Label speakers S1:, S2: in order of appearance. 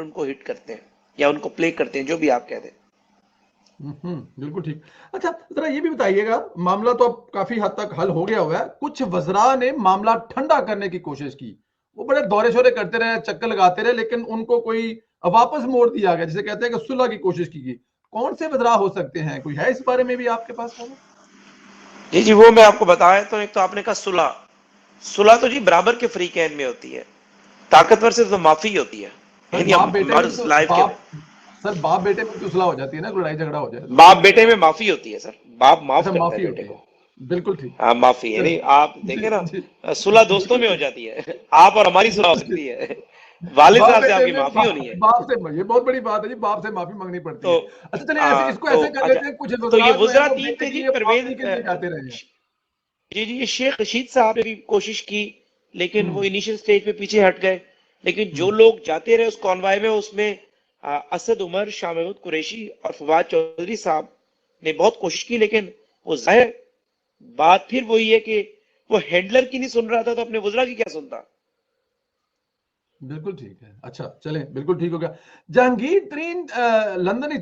S1: उनको हिट करते हैं या उनको प्ले करते हैं, जो भी आप कह दें।
S2: बिल्कुल ठीक। अच्छा, जरा ये भी बताइएगा, मामला तो अब काफी हद तक हल हो गया हुआ है, कुछ वज़रा ने मामला ठंडा करने की कोशिश की, वो बड़े दौरे शोरे करते रहे, चक्कर लगाते रहे, लेकिन उनको कोई वापस मोड़ दिया गया, जिसे कहते हैं कि सुलह की कोशिश की गई। कौन से वज़रा हो सकते हैं, कोई है इस बारे में भी आपके पास मालूम?
S1: जी जी, वो मैं आपको बताया तो, एक तो आपने कहा सुलह। सुलह तो जी बराबर के फ्री कैन में होती है, ताकतवर से तो माफी होती है।
S2: सर
S1: यानी
S2: बाप
S1: हम
S2: बेटे में भी
S1: हमारे
S2: तो
S1: लाइफ के,
S2: बाप सर बाप बेटे में भी तो सुलह हो जाती है ना, कोई लड़ाई झगड़ा हो जाए तो।
S1: बाप बेटे में माफी होती है सर, बाप माफ
S2: अच्छा,
S1: करता है
S2: माफी
S1: बेटे
S2: होती है।
S1: को।
S2: बिल्कुल ठीक।
S1: हाँ माफी, यानी
S2: चलिए।
S1: आप
S2: जी
S1: देखे ना,
S2: जी।
S1: सुलह दोस्तों
S2: बिल्कुल
S1: में हो
S2: ठीक।
S1: जाती है, आप और हमारी सुलह हो
S2: बिल्कुल ठीक।
S1: सकती है, वालिद
S2: बाप
S1: साहब से
S2: बेटे
S1: आपकी
S2: में
S1: माफी होनी है।
S2: बाप से, ये बहुत बड़ी बात है जी, बाप से माफी मांगनी पड़ती
S1: तो
S2: है। अच्छा चलिए, ऐसे इसको
S1: तो
S2: ऐसे कर
S1: अच्छा,
S2: लेते हैं, कुछ
S1: तो ये
S2: वज़रा जो हैं
S1: वुजरा
S2: वो
S1: टीम
S2: बेटे
S1: थे
S2: के
S1: जी,
S2: लिए
S1: परवेज
S2: माफी के लिए जाते रहे हैं।
S1: जी जी, ये शेख रशीद साहब ने भी कोशिश की, लेकिन वो
S2: हम्म
S1: इनिशियल स्टेज पे पीछे हट गए। लेकिन जो
S2: हम्म
S1: लोग जाते रहे उस कॉन्वाय में, उसमें असद उमर, शाह महमूद कुरैशी और फवाद चौधरी साहब ने बहुत कोशिश की, लेकिन वो जाहिर बात फिर वही है कि वो हैंडलर की नहीं सुन रहा था, तो अपने वुजरा की क्या सुनता।
S2: बिल्कुल ठीक है। अच्छा चलें, बिल्कुल ठीक हो गया। जहांगीर तरीन लंदन